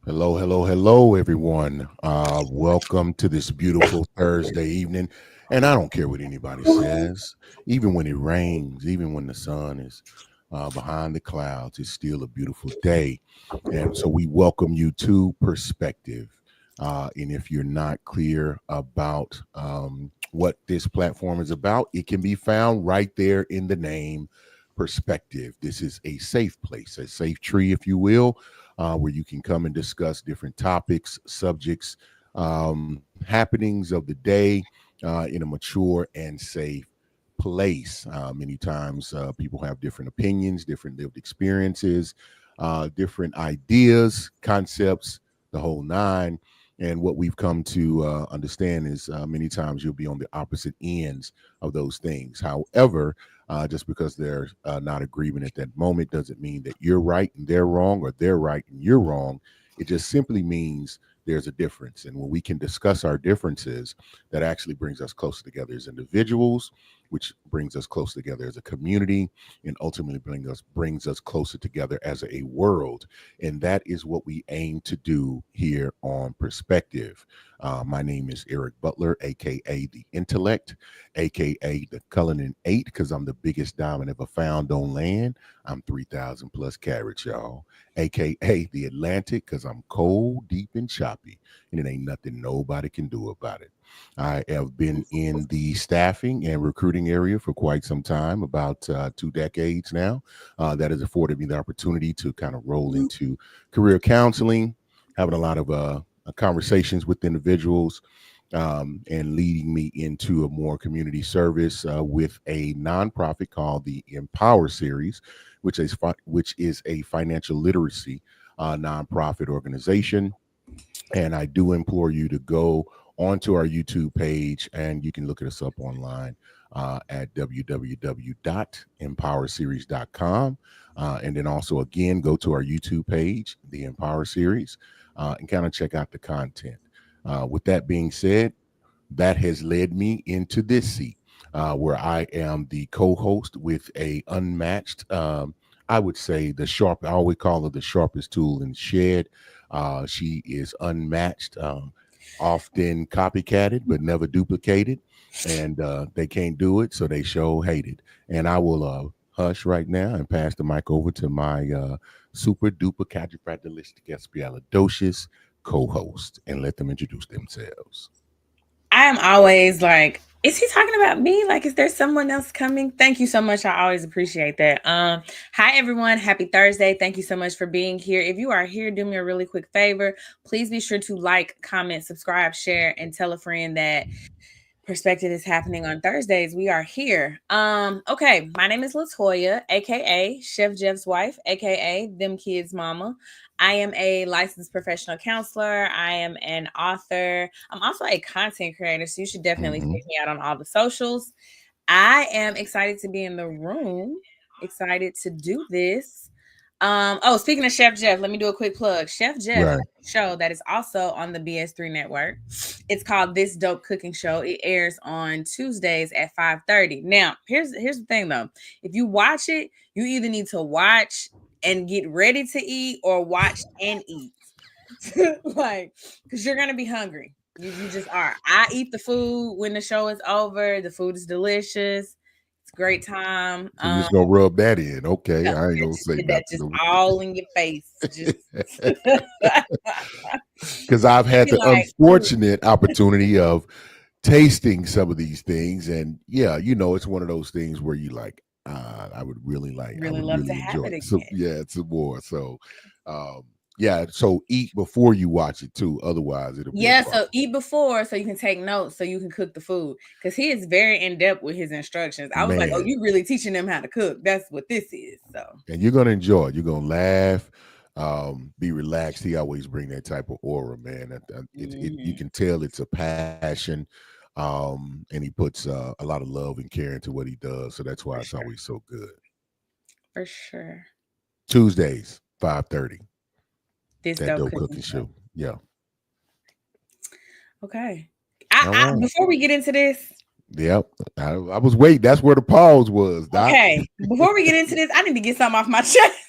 Hello, hello, hello, everyone. Welcome to this beautiful Thursday evening. And I don't care what anybody says, even when it rains, even when the sun is behind the clouds, it's still a beautiful day. And so we welcome you to Perspective. And if you're not clear about what this platform is about, it can be found right there in the name Perspective. This is a safe place, a safe tree, if you will, where you can come and discuss different topics, subjects, happenings of the day in a mature and safe place. Many times people have different opinions, different lived experiences, different ideas, concepts, the whole nine. And what we've come to understand is many times you'll be on the opposite ends of those things. However, just because they're not agreement at that moment doesn't mean that you're right and they're wrong, or they're right and you're wrong. It just simply means there's a difference. And when we can discuss our differences, that actually brings us closer together as individuals, which brings us closer together as a community, and ultimately brings us closer together as a world. And that is what we aim to do here on Perspective. My name is Eric Butler, aka the Intellect, aka the Cullinan Eight, because I'm the biggest diamond ever found on land. I'm 3,000 plus carats, y'all, aka the Atlantic, because I'm cold, deep, and choppy, and it ain't nothing nobody can do about it. I have been in the staffing and recruiting area for quite some time, about 2 decades now. That has afforded me the opportunity to kind of roll into career counseling, having a lot of conversations with individuals, and leading me into a more community service with a nonprofit called the Empower Series, which is a financial literacy nonprofit organization. And I do implore you to go onto our YouTube page, and you can look us up online at www.empowerseries.com. And then also, again, go to our YouTube page, the Empower Series, and kind of check out the content. With that being said, that has led me into this seat where I am the co-host with a unmatched, I would say I always call her the sharpest tool in the shed. She is unmatched, often copycatted, but never duplicated. And they can't do it, so they show hate it. And I will hush right now and pass the mic over to my super duper cadifragilistic espialidocious co-host and let them introduce themselves. I am always like, is he talking about me? Like, is there someone else coming? Thank you so much. I always appreciate that. Hi everyone. Happy Thursday. Thank you so much for being here. If you are here, do me a really quick favor. Please be sure to like, comment, subscribe, share, and tell a friend that Perspective is happening on Thursdays. We are here. Okay, my name is Latoya, aka Chef Jeff's wife, aka Them Kids Mama. I am a licensed professional counselor. I am an author. I'm also a content creator, so you should definitely Hmm. check me out on all the socials. I am excited to be in the room, excited to do this. Oh, speaking of Chef Jeff, let me do a quick plug. Chef Jeff has Right. a show that is also on the BS3 network. It's called This Dope Cooking Show. It airs on Tuesdays at 5:30. Now, here's the thing though. If you watch it, you either need to watch and get ready to eat or watch and eat. Like, because you're gonna be hungry. You just are. I eat the food when the show is over. The food is delicious. It's a great time. So you're just gonna rub that in. Okay. Yeah, I ain't I gonna just say did that just nothing. all in your face. Just Because I've I'd had be the like, ooh, unfortunate opportunity of tasting some of these things. And yeah, it's one of those things where you like, I really would love to really have enjoy it it. So again. yeah, some more. So um yeah, so eat before you watch it too. Otherwise it'll be a Yeah, problem. so eat before so you can take notes so you can cook the food. Cause he is very in depth with his instructions. I was like, oh, Man. you really teaching them how to cook. That's what this is. So And you're gonna enjoy it. You're gonna laugh, be relaxed. He always bring that type of aura, man. You mhm, can tell it's a passion, and he puts a lot of love and care into what he does. So that's why for it's sure. always so good. For sure. Tuesdays, 5:30. This That dope dope cooking cooking show. show. Yeah. Okay. All I right. before we get into this, Yep. I was waiting. That's where the pause was, Doc. okay, before we get into this, I need to get something off my chest.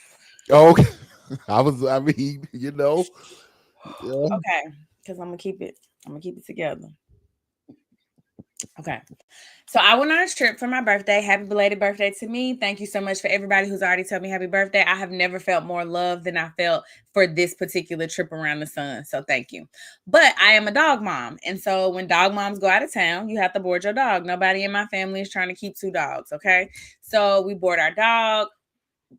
Oh, okay. I was. I mean, Yeah. Okay, because I'm gonna keep it. I'm gonna keep it together. Okay. So I went on a trip for my birthday. Happy belated birthday to me. Thank you so much for everybody who's already told me happy birthday. I have never felt more love than I felt for this particular trip around the sun. So thank you. But I am a dog mom. And so when dog moms go out of town, you have to board your dog. Nobody in my family is trying to keep two dogs. Okay. So we board our dog.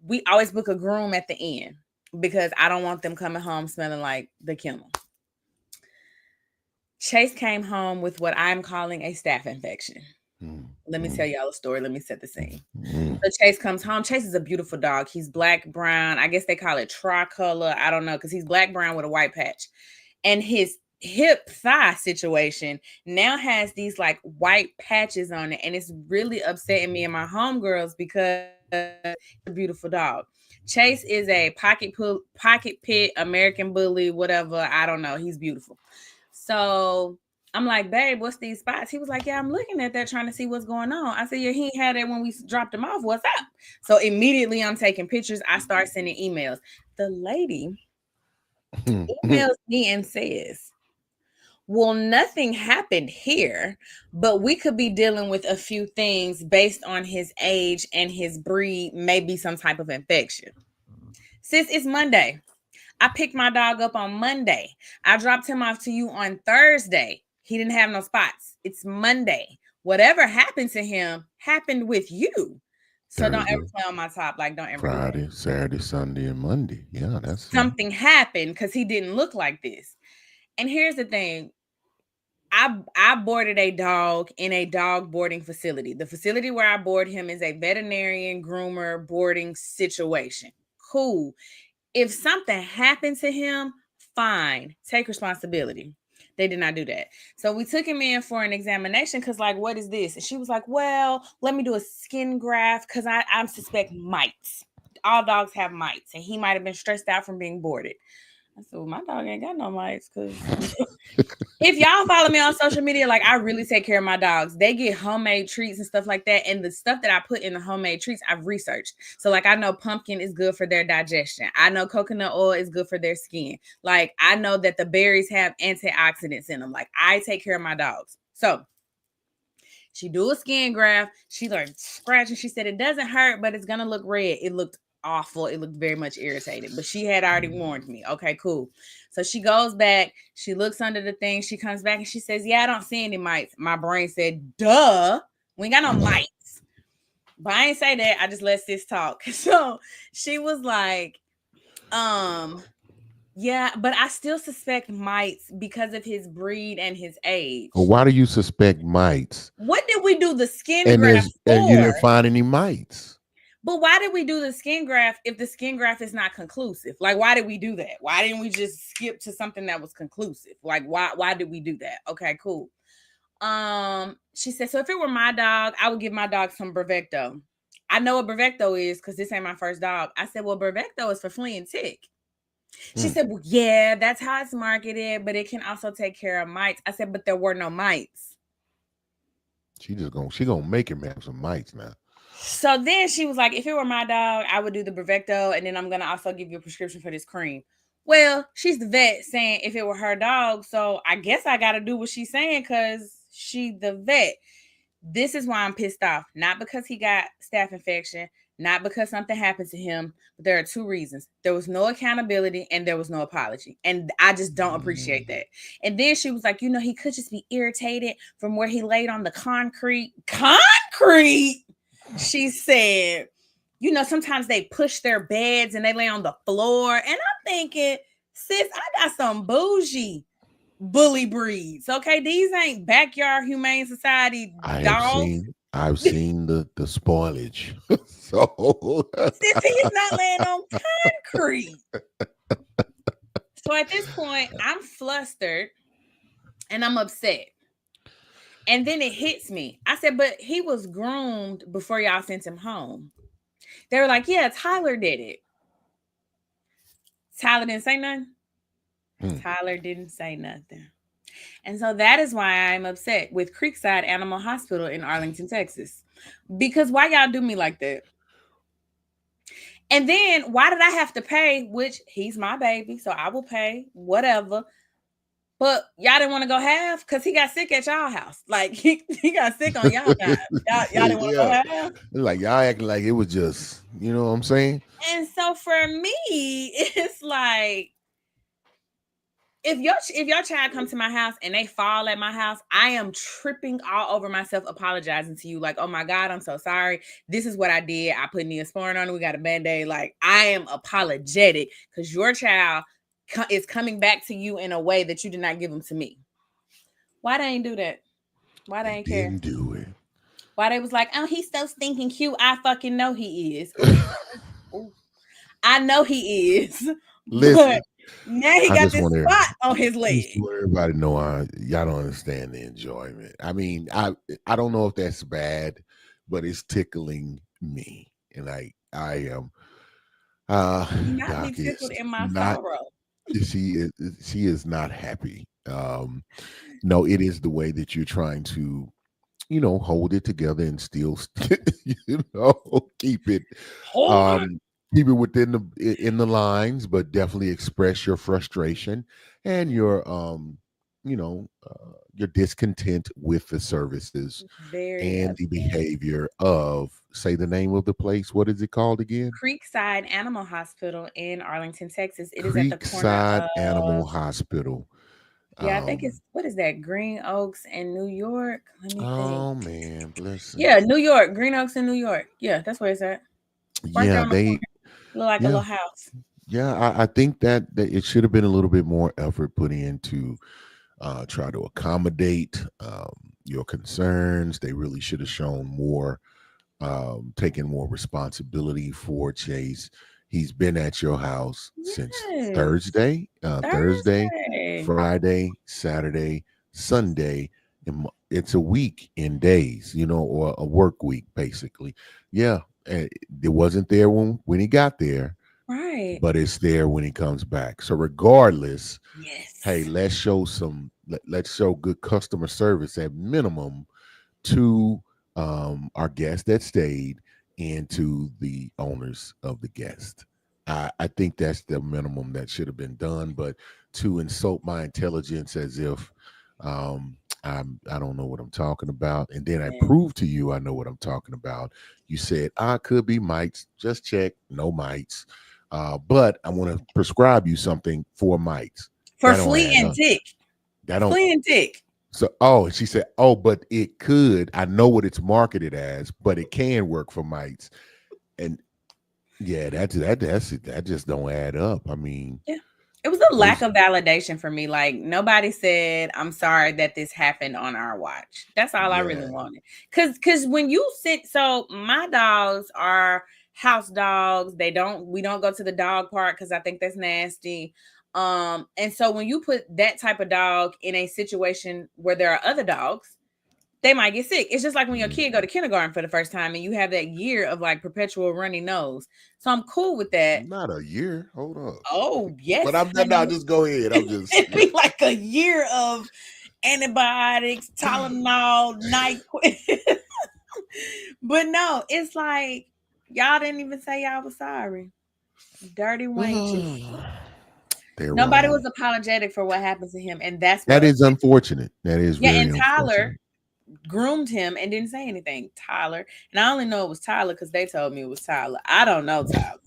We always book a groom at the end because I don't want them coming home smelling like the kennel. Chase came home with what I'm calling a staph infection. Mm, Let me tell mm, y'all a story. Let me set the scene. mm. So Chase comes home. Chase is a beautiful dog. He's black, brown. I guess they call it tricolor. I don't know because he's black, brown with a white patch. And his hip thigh situation now has these like white patches on it. And it's really upsetting me and my homegirls because it's a beautiful dog. Chase is a pocket pit, American bully, whatever. I don't know. He's beautiful. So I'm like, babe, what's these spots? He was like, yeah, I'm looking at that trying to see what's going on. I said, yeah, he had it when we dropped him off. What's up? So immediately I'm taking pictures. I start sending emails. The lady emails me and says, well, nothing happened here, but we could be dealing with a few things based on his age and his breed, maybe some type of infection. Sis, it's Monday. I picked my dog up on Monday. I dropped him off to you on Thursday. He didn't have no spots. It's Monday. Whatever happened to him happened with you. So don't ever Thursday, play on my top. Like, don't ever do that. Friday, Saturday, Sunday, and Monday. Yeah, that's Something happened because he didn't look like this. And here's the thing. I boarded a dog in a dog boarding facility. The facility where I board him is a veterinarian groomer boarding situation. Cool. If something happened to him, fine, take responsibility. They did not do that. So we took him in for an examination because, like, what is this? And she was like, well, let me do a skin graft because I suspect mites. All dogs have mites, and he might have been stressed out from being boarded. I said, well, my dog ain't got no mites because if y'all follow me on social media, like I really take care of my dogs. They get homemade treats and stuff like that. And the stuff that I put in the homemade treats, I've researched. So, like, I know pumpkin is good for their digestion. I know coconut oil is good for their skin. Like, I know that the berries have antioxidants in them. Like, I take care of my dogs. So, she do a skin graft. She like scratching. She said it doesn't hurt, but it's gonna look red. It looked awful. It looked very much irritated. But she had already warned me. Okay, cool. So she goes back. She looks under the thing. She comes back and she says, "Yeah, I don't see any mites." My brain said, "Duh, we ain't got no mites." But I ain't say that. I just let sis talk. So she was like, um, yeah, but I still suspect mites because of his breed and his well, age. why do you suspect mites? What did we do the skin graft And you for? didn't find any mites. But why did we do the skin graft if the skin graft is not conclusive? Like, why did we do that? Why didn't we just skip to something that was conclusive? Like, why did we do that? Okay, cool. She said, so if it were my dog, I would give my dog some Bravecto. I know what Bravecto is because this ain't my first dog. I said, well, Bravecto is for flea and tick. She Hmm. said, well, yeah, that's how it's marketed, but it can also take care of mites. I said, but there were no mites. She gonna make him have some mites now. So then she was like, if it were my dog, I would do the Bravecto, and then I'm gonna also give you a prescription for this cream. Well, she's the vet saying if it were her dog, so I guess I gotta do what she's saying because she the vet. This is why I'm pissed off. Not because he got staph infection, not because something happened to him, but there are two reasons. There was no accountability and there was no apology. And I just don't appreciate that. And then she was like, he could just be irritated from where he laid on the concrete. Concrete? She said, sometimes they push their beds and they lay on the floor. And I'm thinking, sis, I got some bougie bully breeds. Okay, these ain't backyard humane society dogs. I've seen the spoilage. So Sissy is not laying on concrete. So at this point, I'm flustered and I'm upset. And then it hits me. I said, but he was groomed before y'all sent him home. They were like, yeah, Tyler did it. Tyler didn't say nothing. hmm. Tyler didn't say nothing. And so that is why I'm upset with Creekside Animal Hospital in Arlington, Texas. Because why y'all do me like that? And then why did I have to pay? Which he's my baby, so I will pay whatever. But y'all didn't want to go half because he got sick at y'all house. Like he got sick on y'all time. Y'all didn't want to go Yeah, half. like y'all acting like it was just, you know what I'm saying? And so for me, it's like if your child comes to my house and they fall at my house, I am tripping all over myself, apologizing to you, like, oh my God, I'm so sorry. This is what I did. I put Neosporin on it. We got a band-aid. Like, I am apologetic because your child is coming back to you in a way that you did not give them to me. Why they ain't do that? Why they They ain't care? didn't do it. Why they was like, oh, he's so stinking cute. I fucking know he is. Ooh, ooh. I know he is. But Listen, now he I got just this want spot on his I just leg. want everybody to know y'all don't understand the enjoyment. I mean, I don't know if that's bad, but it's tickling me, and I am. Do not be Doc tickled is in my not. sorrow. She is not happy. No, it is the way that you're trying to, hold it together and still, keep it, Hold on. um, keep it within in the lines, but definitely express your frustration and your discontent with the services Very and the upset. behavior of, say, the name of the place. What is it called again? Creekside Animal Hospital in Arlington, Texas. It is at the corner Creekside Animal of, Hospital. yeah, I think Um, it's, what is that? Green Oaks in New York. Let me think. oh man, listen. Yeah, New York. Green Oaks in New York. Yeah, that's where it's at. Right there Yeah, on the corner. they Look like a yeah, little house. yeah. I think that it should have been a little bit more effort put into try to accommodate your concerns. They really should have shown more, taking more responsibility for Chase. He's been at your house since Yes. Thursday, Thursday. Friday, Saturday, Sunday. And it's a week in days, or a work week, basically. Yeah, it wasn't there when he got there, Right. but it's there when he comes back. So regardless, hey, Yes. let's show good customer service at minimum to our guests that stayed and to the owners of the guest. I think that's the minimum that should have been done. But to insult my intelligence as if I don't know what I'm talking about, and then I Yeah. prove to you I know what I'm talking about. You said I could be mites. Just check, no mites. But I want to prescribe you something for mites. For That don't flea add and up. tick. That don't. Flea and tick. So, and she said, "Oh, but it could. I know what it's marketed as, but it can work for mites." And yeah, that's it. That just don't add up. I mean, Yeah. It was a lack there's of validation for me. Like nobody said, "I'm sorry that this happened on our watch." That's all I really yeah, wanted. Cause when you sit, so my dogs are house dogs. We don't go to the dog park because I think that's nasty. And so when you put that type of dog in a situation where there are other dogs, they might get sick. It's just like when your kid go mhm. to kindergarten for the first time and you have that year of like perpetual runny nose. So I'm cool with that. Not a year. Hold up. Oh But yes, I'm not. honey. Just go ahead. I'm just. It'd be like a year of antibiotics, Tylenol, NyQuil. But no, it's like y'all didn't even say y'all was sorry. Dirty wenches. They're Nobody wrong. was apologetic for what happened to him, and that's what That is upset. unfortunate. That is Yeah, very and Tyler unfortunate. groomed him and didn't say anything. Tyler, and I only know it was Tyler because they told me it was Tyler. I don't know Tyler.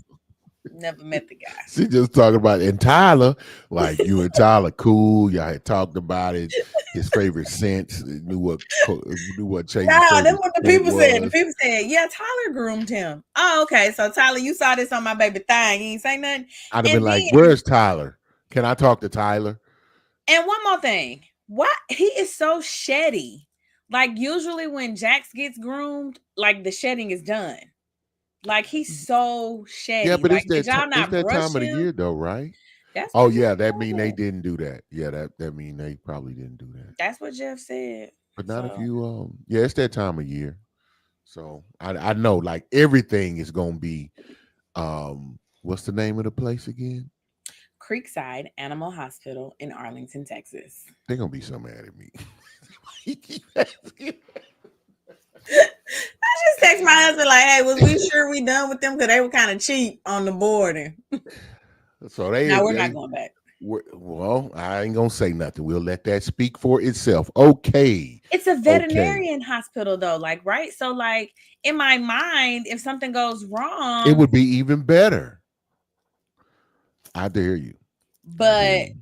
Never met the She just talking about and Tyler, like you and Tyler, cool. Y'all had talked about it. His favorite scent, knew what Chase's Nah, that's favorite what the scent people said. The was. people said, yeah, Tyler groomed him. Oh, okay. So Tyler, you saw this on my baby thing. You ain't say nothing. I'd have been And like, then, "Where's Tyler? Can I talk to Tyler?" and one more thing. What he is so sheddy. Like usually when Jax gets groomed, like the shedding is done. Like he's so Yeah, sheddy. but Like did y'all it's not that brush time of the him? year though, right? That's Oh what Jeff yeah, that mean they said. didn't do that. Yeah, that mean they probably didn't do that. That's what Jeff said. But not if So you yeah, it's that time of year. So I know like everything is gonna be what's the name of the place again? Creekside Animal Hospital in Arlington, Texas. They're gonna be so mad at me. He keep asking. just text my husband like, "Hey, was we sure we done with them? Because they were kind of cheap on the boarding." So Now we're not going back. well, I ain't gonna say nothing. We'll let that speak for itself. Okay, It's a okay. veterinarian hospital though, like, right? So like in my mind, if something goes It wrong, would be even better. I dare you. I dare but you.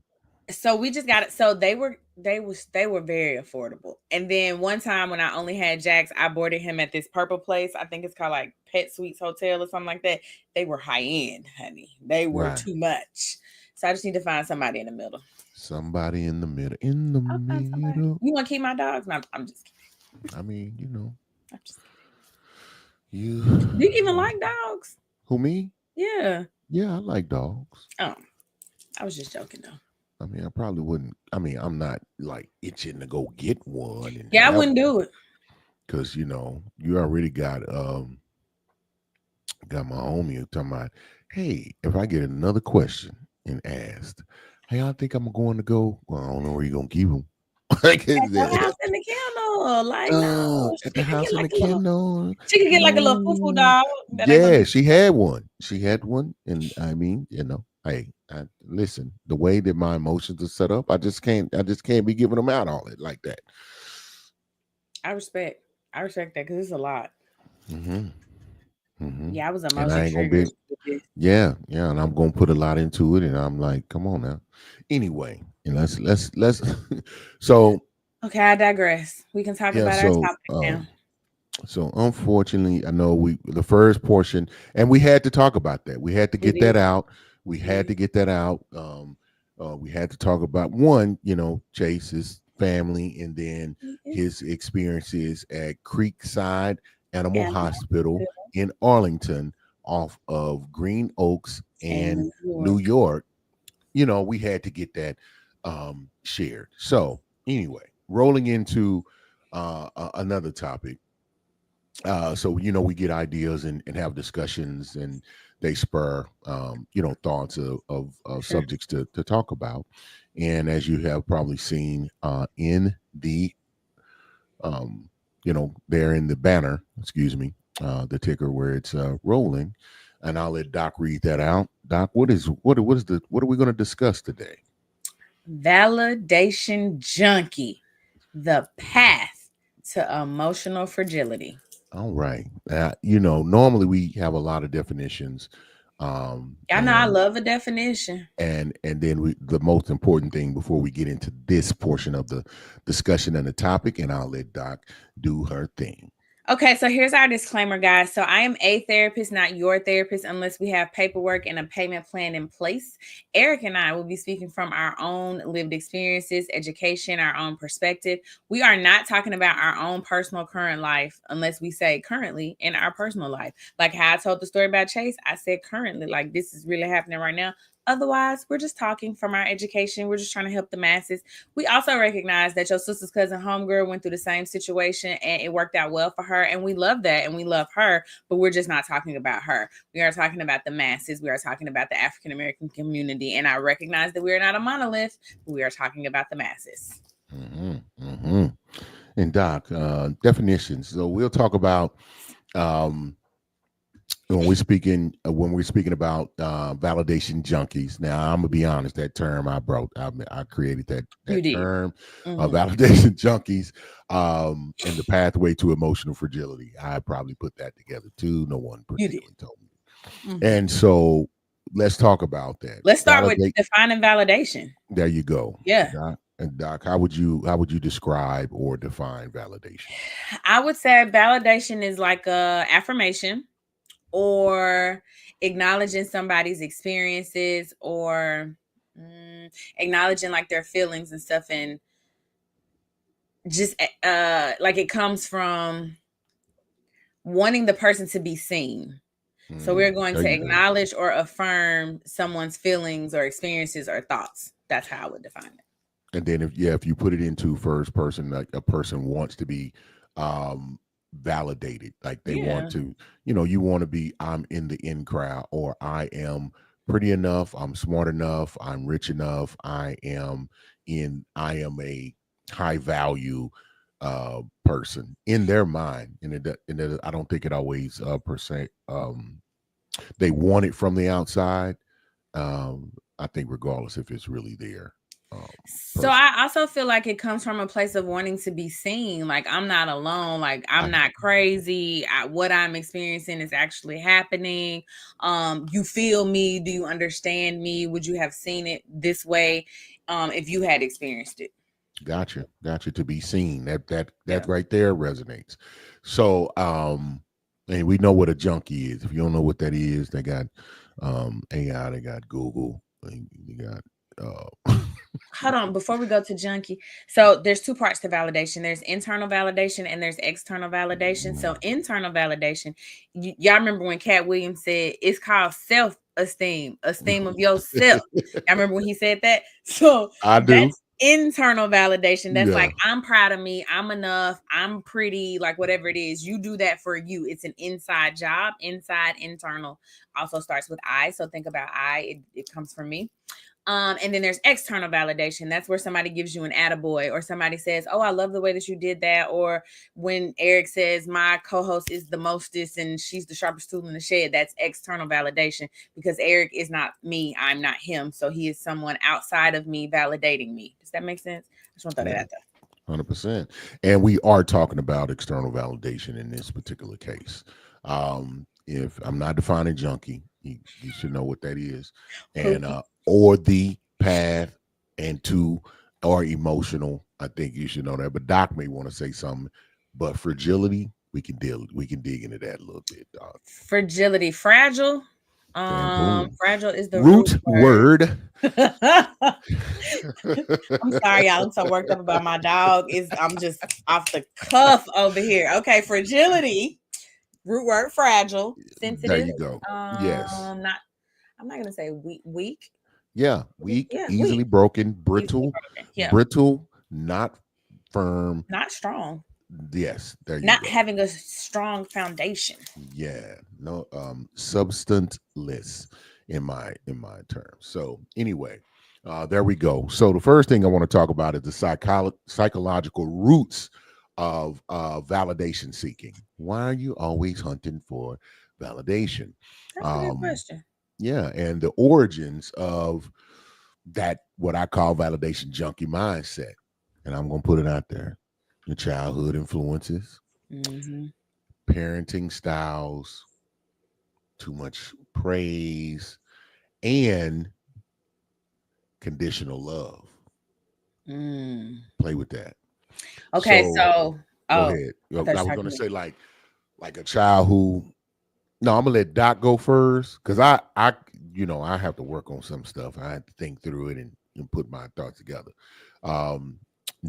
so we just got it. So they were very affordable. And then one time when I only had Jax, I boarded him at this purple place. I think it's called like Pet Suites Hotel or something like that. They were high end, honey. They were Right. too much. So I just need to find somebody in the middle. Somebody in the middle. In the I'll find somebody. middle. You want to keep my dogs? No, I'm just kidding. I mean, I'm just kidding. you. Do you even like dogs? Who me? Yeah. Yeah, I like dogs. Oh, I was just joking though. I mean, I probably wouldn't. I mean, I'm not like itching to go get one and Yeah, I have wouldn't one do it. because you already got my homie talking about, hey, if I get another question and asked, hey, I think I'm going to go. Well, I don't know where you're gonna keep them. Like, At the house in the kennel. Like, no, at the she could get house in like the a little kennel. she could get like a little foo No. dog that ain't gonna Yeah, do she had one. She had one, and I mean, hey, listen. The way that my emotions are set up, I just can't. I just can't be giving them out all it like that. I respect. I respect that because it's a lot. Hmm. Hmm. Yeah, I was And emotion I ain't gonna triggered be. with this. Yeah, and I'm gonna put a lot into it, and I'm like, come on now. Anyway, and let's. So Okay, I digress. We can talk yeah, about our topic now. so unfortunately, I know we the first portion, and we had to talk about that. We had to We get that did. out. We had Mm, to get that out. We had to talk about one, Chase's family, and then it's his experiences at Creekside Animal animal Hospital in Arlington, off of Green Oaks in and New New York. York. We had to get that shared. So anyway, rolling into another topic. So we get ideas and have discussions, and they spur thoughts of Sure. subjects to talk about. And as you have probably seen in the there in the banner, excuse me, the ticker where it's rolling, and I'll let Doc read that out. Doc, what are we going to discuss today? Validation junkie. The path to emotional fragility. All right. Normally we have a lot of definitions, um, Y'all know I and love a definition. and then the most important thing before we get into this portion of the discussion and the topic, and I'll let Doc do her thing. Okay, so here's our disclaimer, guys. So I am a therapist, not your therapist, unless we have paperwork and a payment plan in place. Eric and I will be speaking from our own lived experiences, education, our own perspective. We are not talking about our own personal current life unless we say currently in our personal life. Like how I told the story about Chase, I said currently, like this is really happening right now. Otherwise, we're just talking from our education. We're just trying to help the masses. We also recognize that your sister's cousin homegirl went through the same situation and it worked out well for her. And we love that and we love her, but we're just not talking about her. We are talking about the masses. We are talking about the African American community. And I recognize that we are not a monolith, but we are talking about the masses. Hmm. Hmm. And Doc, definitions. So we'll talk about um, when we're speaking about validation junkies. Now I'm gonna be honest, that term I created You that did. term, Mm-hmm. validation junkies, and the pathway to emotional fragility. I probably put that together too. No one You did. particularly told me. Mm-hmm. And so let's talk about that. Let's start with Validate. defining validation. There you go. Yeah. Doc, how would you describe or define validation? I would say validation is like a affirmation or acknowledging somebody's experiences or acknowledging like their feelings and stuff and just like it comes from wanting the person to be seen. So we're going There to you go. acknowledge or affirm someone's feelings or experiences or thoughts. That's how I would define it. And then if you put it into first person, like a person wants to be um validated, like they want Yeah. to, you want to be, I'm in the in crowd, or I am pretty enough, I'm smart enough, I'm rich enough, I am a high value, person in their mind, and I don't think it always per se they want it from the outside. I think regardless if it's really there, um, So person. I also feel like it comes from a place of wanting to be seen. Like I'm not alone. Like I'm I not crazy. What I'm experiencing is actually happening. You feel me? Do you understand me? Would you have seen it this way if you had experienced it? got you to be seen. That Yeah. right there resonates. So, and we know what a junkie is. If you don't know what that is, they got AI, they got Google, they got Hold on, before we go to junkie. So there's two parts to validation. There's internal validation and there's external validation. So internal validation, y'all remember when Cat Williams said it's called self-esteem, esteem of yourself. Y'all remember when he said that? So I do. that's internal validation. That's like Yeah. I'm proud of me, I'm enough, I'm pretty, like whatever it is. You do that for you. It's an inside job. Inside internal also starts with I. So think about it comes from me. And then there's external validation. That's where somebody gives you an attaboy, or somebody says, "Oh, I love the way that you did that." Or when Eric says, "My co-host is the mostest and she's the sharpest tool in the shed," that's external validation because Eric is not me. I'm not him. So he is someone outside of me validating me. Does that make sense? I just want to throw that Yeah. out there. 100%. And we are talking about external validation in this particular case. If I'm not defining junkie, you should know what that is. And Pookie. or the path and to or emotional, I think you should know that. But Doc may want to say something. But fragility, we can dig into that a little bit, Doc. Fragility. Fragile. And boom. Fragile is the root Root word. word. I'm sorry, y'all. I'm so worked up about my dog. I'm just off the cuff over here. Okay, fragility, root word fragile, There sensitive. you go. Yes. Not. I'm not gonna say weak. Weak. Yeah, weak, Yeah, weak. easily broken, Easily brittle, broken. Yeah, brittle, not firm. not strong. Yes, there you Not go. having a strong foundation. Yeah, no, substanceless in my terms. So anyway, there we go. So the first thing I want to talk about is the psychological roots of validation seeking. Why are you always hunting for validation? That's a good Um, question. yeah, and the origins of that what I call validation junkie mindset. And I'm gonna put it out there. Your childhood influences, Hmm. parenting styles, too much praise, and conditional love. Mm. Play with that. Okay, So so go oh, ahead. I thought you I were was talking gonna to me. say like a child who no, I'm gonna let Doc go first because I I have to work on some stuff. I had to think through it and put my thoughts together. Um,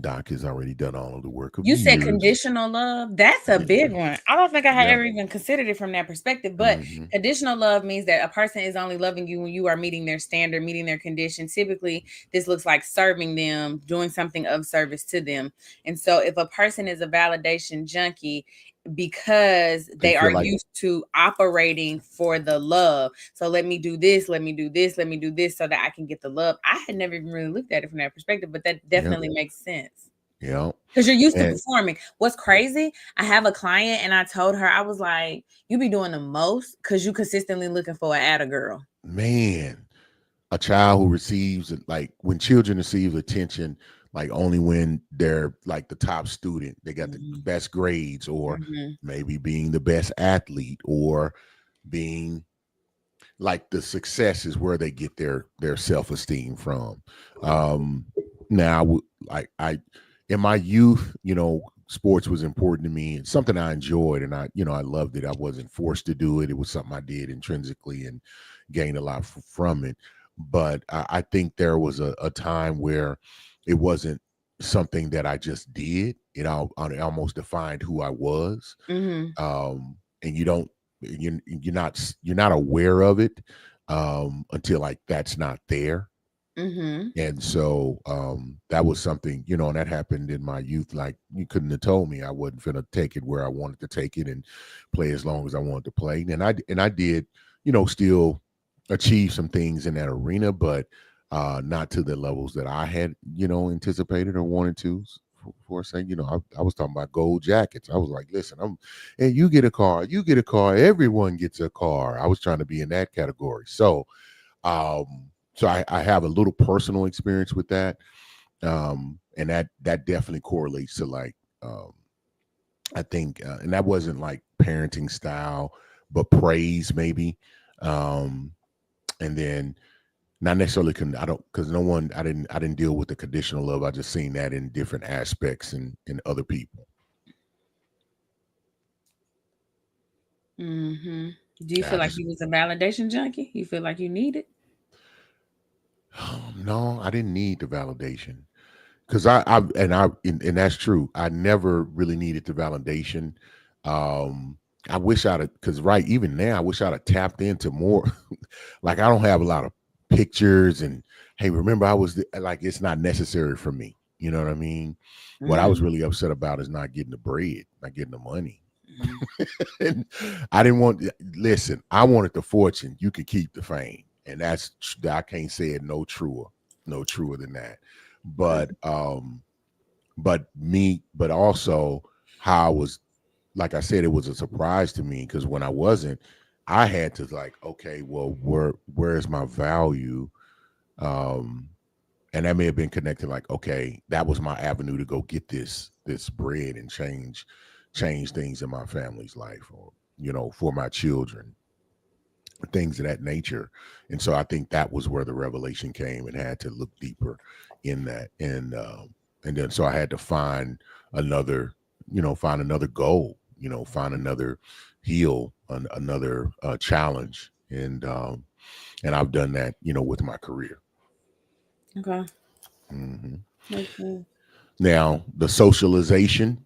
Doc has already done all of the work of You said years. conditional love. That's a Yeah, big one. I don't think I had yeah. ever even considered it from that perspective. But Hmm. conditional love means that a person is only loving you when you are meeting their standard, meeting their condition. Typically, this looks like serving them, doing something of service to them. And so, if a person is a validation junkie, because They they feel are like, used to operating for the love. So let me do this, let me do this, let me do this so that I can get the love. I had never even really looked at it from that perspective, but that yeah, definitely makes sense. yeah, Because you're used to and performing. What's crazy? I have a client and I told her, I was like, you be doing the most because you consistently looking for an atta girl. man, a child who receives like when children receive attention, like only when they're like the top student, they got the Mhm, best grades, or mhm, maybe being the best athlete, or being like the success is where they get their self-esteem from. um now like I in my youth, sports was important to me and something I enjoyed, and I loved it. I wasn't forced to do it. It was something I did intrinsically and gained a lot from it. But I think there was a time where it wasn't something that I just did. It almost defined who I was. mhm, And you're not aware of it until like that's not there. mhm, And so that was something, and that happened in my youth. Like you couldn't have told me I wasn't gonna take it where I wanted to take it and play as long as I wanted to play. And I did, still achieve some things in that arena, but not to the levels that I had, anticipated or wanted to for a second. I was talking about gold jackets. I was like, listen, and you get a car, you get a car, everyone gets a car. I was trying to be in that category. So I have a little personal experience with that, and that definitely correlates to like I think, and that wasn't like parenting style, but praise maybe, and then not necessarily I don't because no one I didn't deal with the conditional love. I just seen that in different aspects in other people. Mm-hmm. Do you feel I like just you was a validation junkie? You feel like you need it? no, I didn't need the validation because and that's true. I never really needed the validation. Um, I wish I'd because right even now I wish I'd have tapped into more. Like I don't have a lot of pictures and hey, remember I was like it's not necessary for me. You know what I mean? What I was Mm-hmm. really upset about is not getting the bread, not getting the money. And I didn't want. Listen, I wanted the fortune. You could keep the fame, and I can't say it no truer than that. Right. But also how I was, like I said, it was a surprise to me because when I wasn't, I had to like, okay, well, where is my value? Um, and that may have been connected, like, okay, that was my avenue to go get this bread and change things in my family's life, or for my children, things of that nature. And so I think that was where the revelation came, and had to look deeper in that, and then so I had to another find another goal, find another another challenge, and I've done that with my career. Okay. Hmm. Makes sense. Now the socialization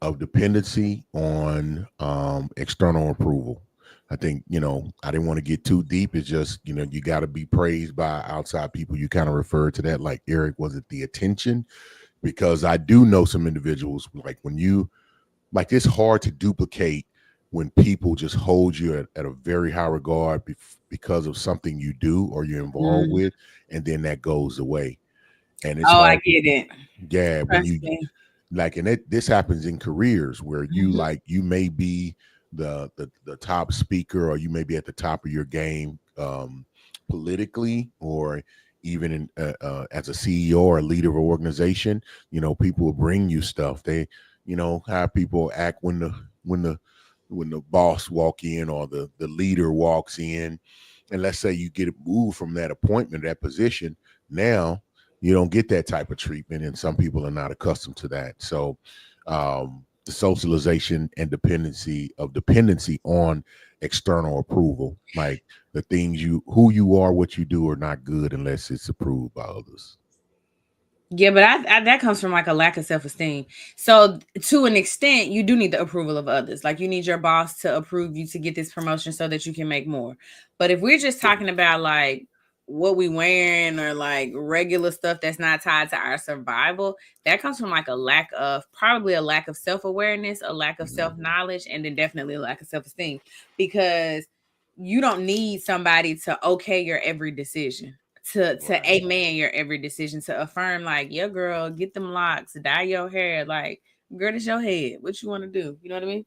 of dependency on external approval. I think, I didn't want to get too deep. It's just, you got to be praised by outside people. You kind of referred to that, like Eric, was it the attention? Because I do know some individuals, like when like it's hard to duplicate when people just hold you at a very high regard because of something you do or you're involved Mm. with, and then that goes away. And it's Oh, I hard to, get it. yeah, when Trust you me. like, and this happens in careers where Mhm. you may be the top speaker, or you may be at the top of your game, politically, or even as a CEO or a leader of an organization. People will bring you stuff. They how people act when the boss walk in, or the leader walks in, and let's say you get moved from that appointment, that position. Now you don't get that type of treatment, and some people are not accustomed to that. So the socialization and dependency on external approval, like the things who you are, what you do, are not good unless it's approved by others. Yeah, but that comes from like a lack of self esteem. So to an extent, you do need the approval of others. Like you need your boss to approve you to get this promotion so that you can make more. But if we're just talking about like what we wearing or like regular stuff that's not tied to our survival, that comes from like a lack of probably a lack of self awareness, a lack of self Mhm. knowledge, and then definitely a lack of self esteem because you don't need somebody to okay your every decision to Right. amen your every decision to affirm like yeah girl get them locks dye your hair like girl it's your head what you want to do you know what I mean.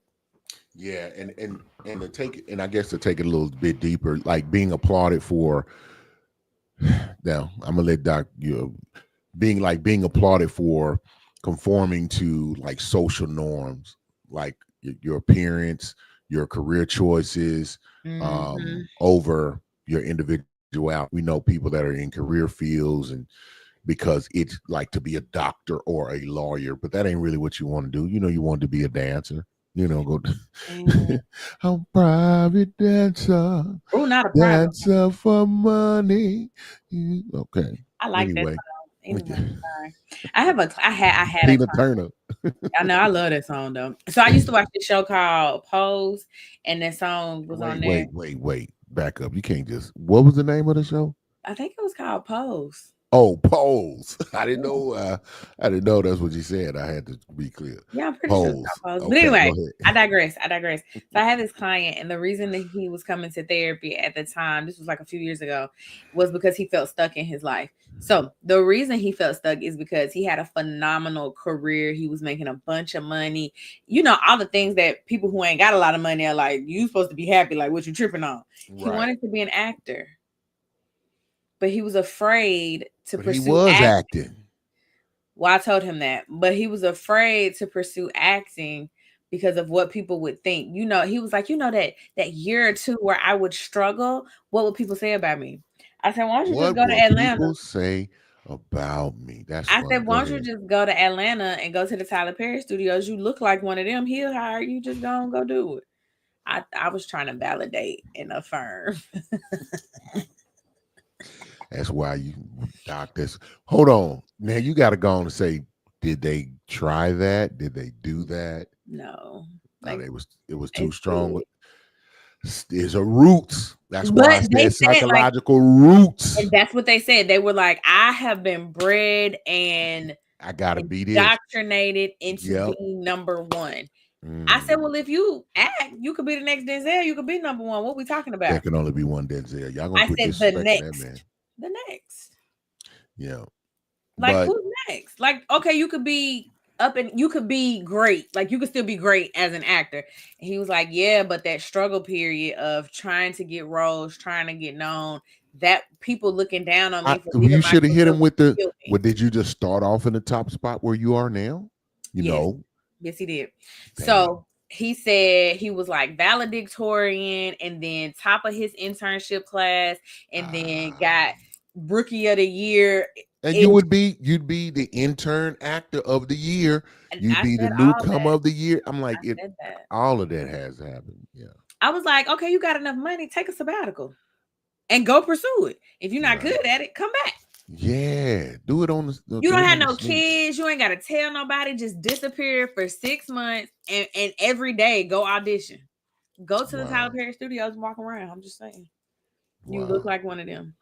Yeah, and to take it, and I guess to take it a little bit deeper, like being applauded for. Now I'm gonna let Doc being applauded for conforming to like social norms, like your appearance, your career choices, Mm-hmm. over your individuality. We know people that are in career fields, and because it's like to be a doctor or a lawyer, but that ain't really what you want to do. You want to be a dancer. Go. And I'm private dancer, oh not a private dancer for money. Okay. I like that Anyway, song anyway sorry I had a Tina Turner. I know I love that song though so I used to watch this show called Pose and that song was on there. Wait. Back up. You can't just. What was the name of the show? I think it was called Pose. Oh, polls. I didn't Yeah. know. I didn't know that's what you said. I had to be clear. Yeah, I'm pretty sure it's Polls. about pose. But Okay, go anyway, I ahead. digress. I digress. So I had this client, and the reason that he was coming to therapy at the time, this was like a few years ago, was because he felt stuck in his life. So the reason he felt stuck is because he had a phenomenal career. He was making a bunch of money. You know, all the things that people who ain't got a lot of money are like, you supposed to be happy, like what you tripping on. He Right, wanted to be an actor, but he was afraid to but he pursue was acting. acting. Well, I told him that, but he was afraid to pursue acting because of what people would think. You know, he was like, you know, that year or two where I would struggle, what would people say about me? I said, why don't you just What go to will Atlanta? people say about me? That's I funny. said, why Go don't you ahead. just go to Atlanta and go to the Tyler Perry studios? You look like one of them. He'll hire you. Just go and go do it. I was trying to validate and affirm. That's why you doctors. Hold on. Now you got to go on and say, did they try that? Did they do that? No, No, like it was they too strong. said, There's a roots. That's why but I they said said like, psychological roots. and that's what they said. They were like, I have been bred and I gotta be this. indoctrinated into Yep. being number one. I said, Mm. well, if you act, you could be the next Denzel. You could be number one. What we talking There about? can only be one Denzel. Y'all gonna I quit said, the disrespecting that next, man. the next. Yeah. Like, But who's next? Like, okay, you could be up and you could be great. Like, you could still be great as an actor. And he was like, yeah, but that struggle period of trying to get roles, trying to get known, that people looking down on me for leaving you my should have hit career him would with the kill me. what did you just start off in the top spot where you are now? You Yes. know, Yes, he did. dang. So he said he was like valedictorian and then top of his internship class and then Ah. got rookie of the year. And It, you'd be the intern actor of the year. and You'd I be the said all newcomer that. of the year. I'm like I it. said that. All of that has happened. Yeah. I was like, okay, you got enough money, take a sabbatical and go pursue it. If you're not Right. good at it, come back. Yeah. Do it on You do don't it have on the no sneak. kids. You ain't got to tell nobody. Just disappear for 6 months and every day go audition. Go to the Tyler Wow. Perry studios and walk around. I'm just saying. You look Wow. like one of them.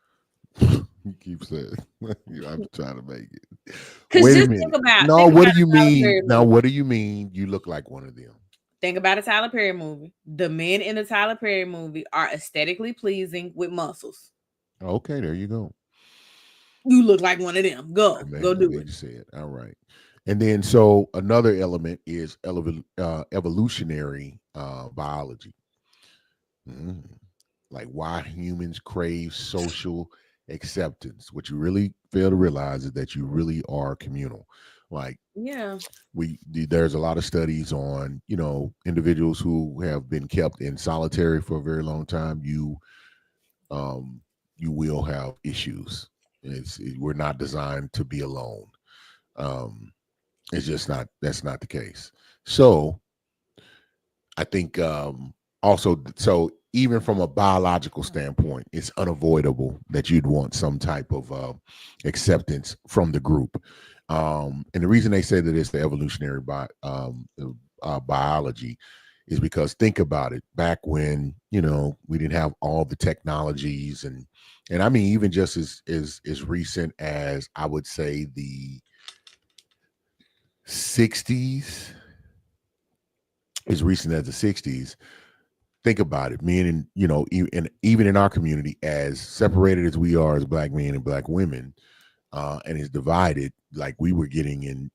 You keep saying I'm trying to make it. Cause Wait a just minute. think No, what about do you a Tyler mean? Perry Now, movie. what do you mean? You look like one of them. Think about a Tyler Perry movie. The men in the Tyler Perry movie are aesthetically pleasing with muscles. Okay, there you go. You look like one of them. Go I do made it. you say it. All right. And then, so another element is evolutionary biology. Mm. Like why humans crave social acceptance. What you really fail to realize is that you really are communal. Like Yeah. there's a lot of studies on individuals who have been kept in solitary for a very long time. Um, you will have issues. We're not designed to be alone. Um, it's just not that's not the case. So I think also so even from a biological standpoint, it's unavoidable that you'd want some type of acceptance from the group. And the reason they say that it's the evolutionary biology is because think about it. Back when we didn't have all the technologies and I mean even just as recent as I would say the 60s, as recent as the 60s. Think about it, men and and even in our community, as separated as we are as black men and black women, and is divided, like we were getting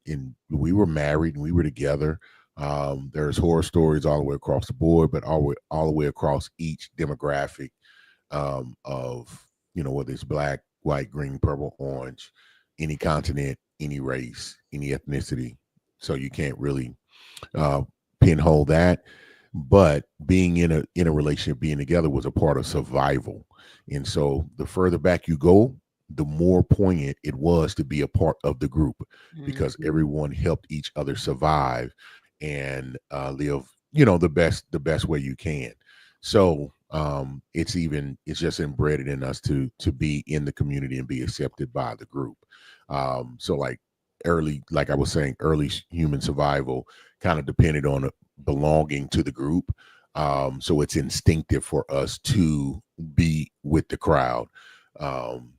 we were married and we were together. There's horror stories all the way across the board, but all the way across each demographic of whether it's black, white, green, purple, orange, any continent, any race, any ethnicity. So you can't really uh, pinhole that. But being in a relationship, being together was a part of survival. And so the further back you go, the more poignant it was to be a part of the group because Mhm. everyone helped each other survive and live, the best way you can. So it's just embedded in us to be in the community and be accepted by the group. So like I was saying, early human survival kind of depended on belonging to the group. So it's instinctive for us to be with the crowd. Um,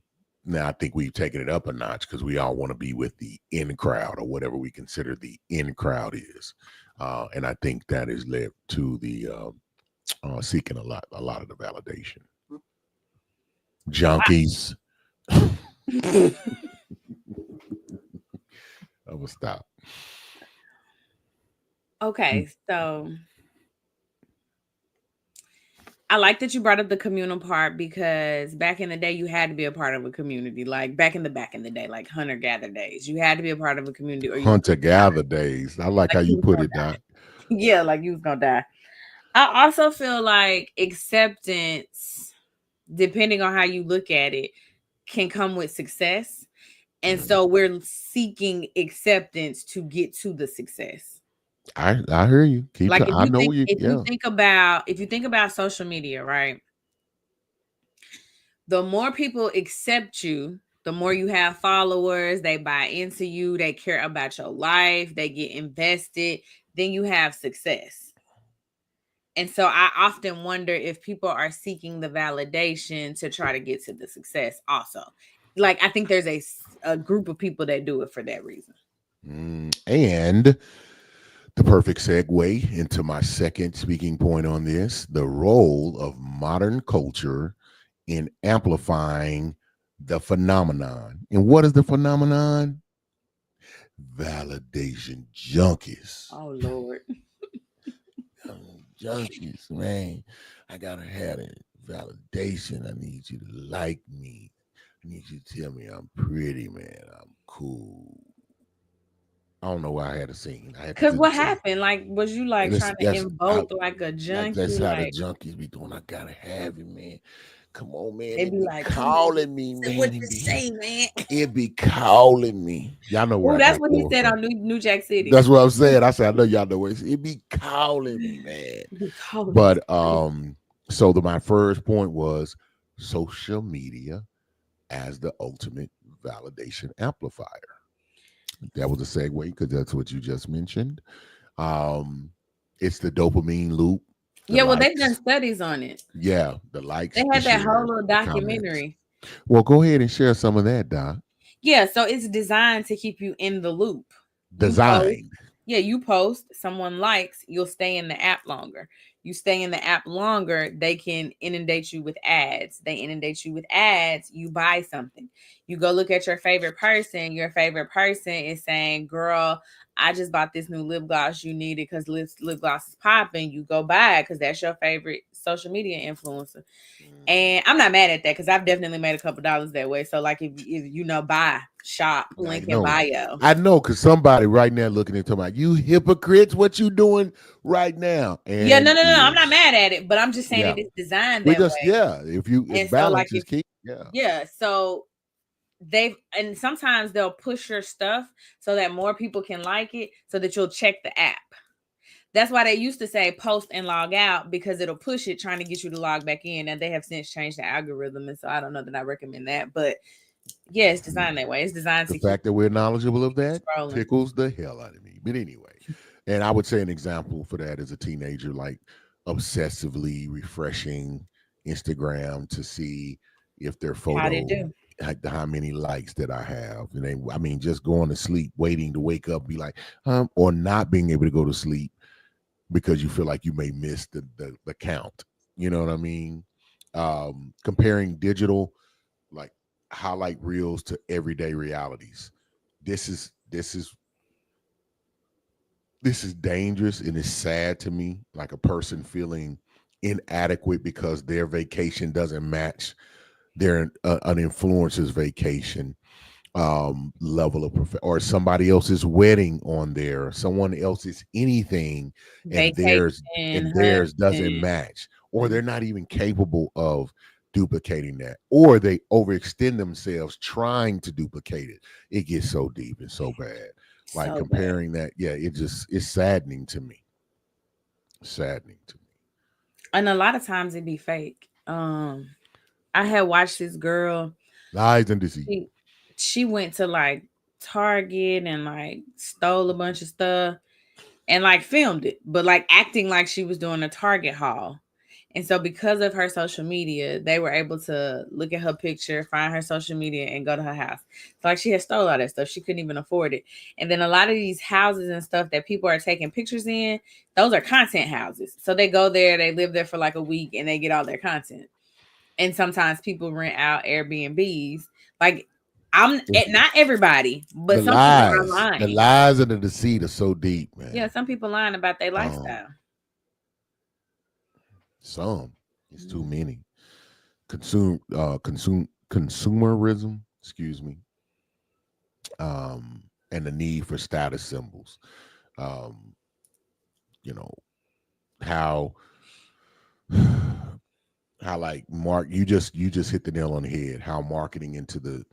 Now I think we've taken it up a notch because we all want to be with the in crowd or whatever we consider the in crowd is, and I think that has led to the seeking a lot of the validation. Junkies. I will stop. Okay, so I like that you brought up the communal part because back in the day you had to be a part of a community. Like back in the day, like hunter gatherer days, you had to be a part of a community or you Hunter gather days. I like like how you you was put gonna it, Doc. die. Yeah, like you was gonna die. I also feel like acceptance, depending on how you look at it, can come with success. And Mm. so we're seeking acceptance to get to the success. I hear you. Like if I you know think you. if you Yeah. think about if you think about social media, right? The more people accept you, the more you have followers, they buy into you, they care about your life, they get invested, then you have success. And so I often wonder if people are seeking the validation to try to get to the success also. Like I think there's a group of people that do it for that reason. And the perfect segue into my second speaking point on this: the role of modern culture in amplifying the phenomenon. And what is the phenomenon? Validation junkies. Oh Lord. Junkies, man. I gotta have it. Validation. I need you to like me. I need you to tell me I'm pretty, man. I'm cool. I don't know why I had a scene. I had to Cause do the what scene. happened? Like was you like And trying to invoke like a that's junkie? how the Like junkies be doing. I gotta have it, man. Come on, man. they It be be like, come on, calling me, say what man. you say, man. It be calling me. Y'all know where Oh, I that's got what he going said from. on New Jack City. That's what I'm saying. I said, I know y'all know where it be calling me, man. He called me. But so my first point was social media as the ultimate validation amplifier. That was a segue because that's what you just mentioned. Um, it's the dopamine loop, the Yeah, well, they've done likes. studies on it. Yeah, the likes, They the had that whole shares, little the comments. documentary. Well, go ahead and share some of that, Doc. Yeah, so it's designed to keep you in the loop. You post, Design. yeah, you post, someone likes, you'll stay in the app longer. You stay in the app longer, they can inundate you with ads. They inundate you with ads, you buy something. You go look at your favorite person is saying, "Girl, I just bought this new lip gloss you needed because lip gloss is popping." You go buy it because that's your favorite social media influencer. And I'm not mad at that because I've definitely made a couple dollars that way. So like if you know buy, shop, I link in know. bio. I know because somebody right now looking into my you hypocrites, what you doing right now? Yeah, And no. I'm not is mad at it, but I'm just saying yeah. it is designed We that just way. yeah. If And so like balance is if key, yeah. yeah, so they've and sometimes they'll push your stuff so that more people can like it so that you'll check the app. That's why they used to say post and log out because it'll push it trying to get you to log back in. And they have since changed the algorithm. And so I don't know that I recommend that. But yeah, it's designed that way. It's designed The to keep fact that we're knowledgeable of that scrolling. tickles the hell out of me. But anyway, and I would say an example for that as a teenager, like obsessively refreshing Instagram to see if their How they photo do. how many likes that I have. And they, I mean, just going to sleep, waiting to wake up, be like, or not being able to go to sleep because you feel like you may miss the count. You know what I mean? Comparing digital like highlight reels to everyday realities. This is this is this is dangerous and it's sad to me. Like a person feeling inadequate because their vacation doesn't match their an influencer's vacation level of or somebody else's wedding on there, someone else's anything, and theirs Vacation, and theirs doesn't hunting. match, or Mm, they're not even capable of duplicating that, or they overextend themselves trying to duplicate it. It gets so deep and so bad. Like so bad. comparing that, yeah, it's saddening to me. Saddening to me. And a lot of times it be fake. I had watched this girl. Lies and deceit. She, she went to like Target and like stole a bunch of stuff and like filmed it, but like acting like she was doing a Target haul. And so, because of her social media, they were able to look at her picture, find her social media, and go to her house. So, like, she had stole all that stuff. She couldn't even afford it. And then a lot of these houses and stuff that people are taking pictures in, those are content houses. So they go there, they live there for like a week, and they get all their content. And sometimes people rent out Airbnbs. Like, not everybody, but some people are The lying. lies and the deceit are so deep, Yeah, man. some people lying about their Um, lifestyle. some it's too Mhm. many. Consumerism, excuse me, and the need for status symbols. Um, you know how how like mark you just hit the nail on the head. How marketing into the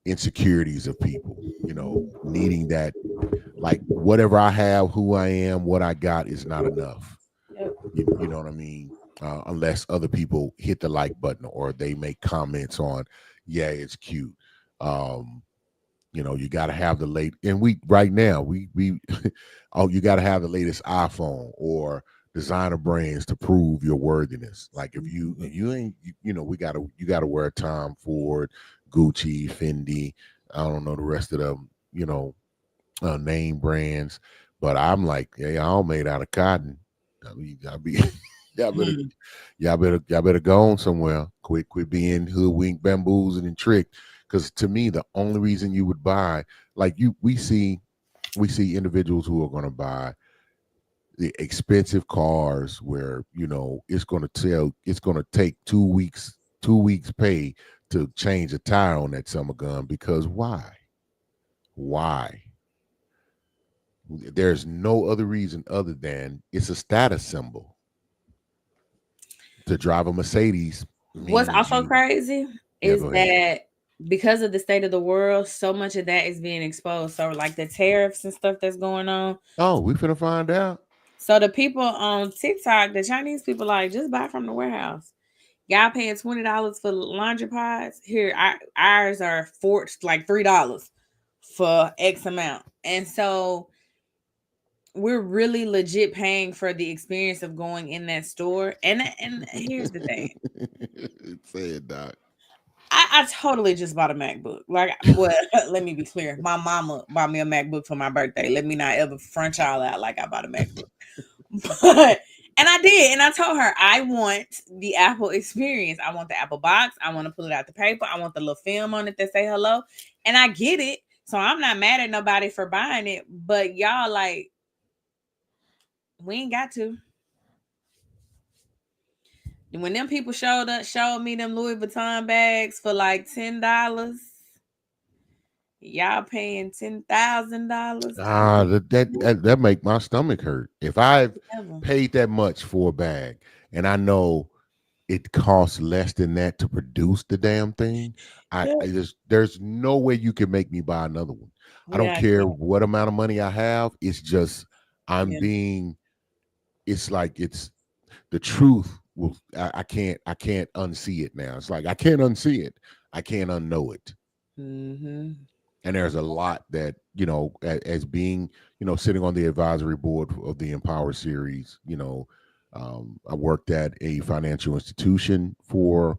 insecurities of people. Needing that, like, whatever I have, who I am, what I got is not enough. Yep. You know what I mean? Unless other people hit the like button or they make comments on, yeah, it's cute. Um, you got to have the late, and we right now we oh, you got to have the latest iPhone or designer brands to prove your worthiness. Like if you ain't we got to you got to wear Tom Ford, Gucci, Fendi. I don't know the rest of them. Name brands, but I'm like, yeah, all made out of cotton. I be y'all better Mhm. y'all better go on somewhere. Quit being hoodwinked, bamboozled, and tricked. Because to me, the only reason you would buy, like we see individuals who are going to buy the expensive cars where it's going to take 2 weeks pay to change a tire on that summer gun. Because why? There's no other reason other than it's a status symbol. To drive a Mercedes What's means also you. crazy Yeah, is go ahead. that because of the state of the world, so much of that is being exposed. So, like the tariffs and stuff that's going on. Oh, we finna find out. So, the people on TikTok, the Chinese people, like, just buy from the warehouse. Y'all paying $20 for laundry pods. Here, ours are like $3 for X amount. And so we're really legit paying for the experience of going in that store. And here's the thing. Say it, Doc. I totally just bought a MacBook. Like, well, let me be clear. My mama bought me a MacBook for my birthday. Let me not ever front y'all out like I bought a MacBook. But and I did, and I told her I want the Apple experience. I want the Apple box. I want to pull it out the paper. I want the little film on it that say hello. And I get it. So I'm not mad at nobody for buying it. But y'all, like, we ain't got to. And when them people showed me them Louis Vuitton bags for like $10, y'all paying $10,000. That make my stomach hurt. If I've Ever. paid that much for a bag and I know it costs less than that to produce the damn thing, I just there's no way you can make me buy another one. I don't Yeah, care what amount of money I have. It's just I'm yeah. being. It's like it's the truth. I can't unsee it now. It's like I can't unsee it. I can't unknow it. Mm-hmm. And there's a lot that as being sitting on the advisory board of the Empower series. I worked at a financial institution for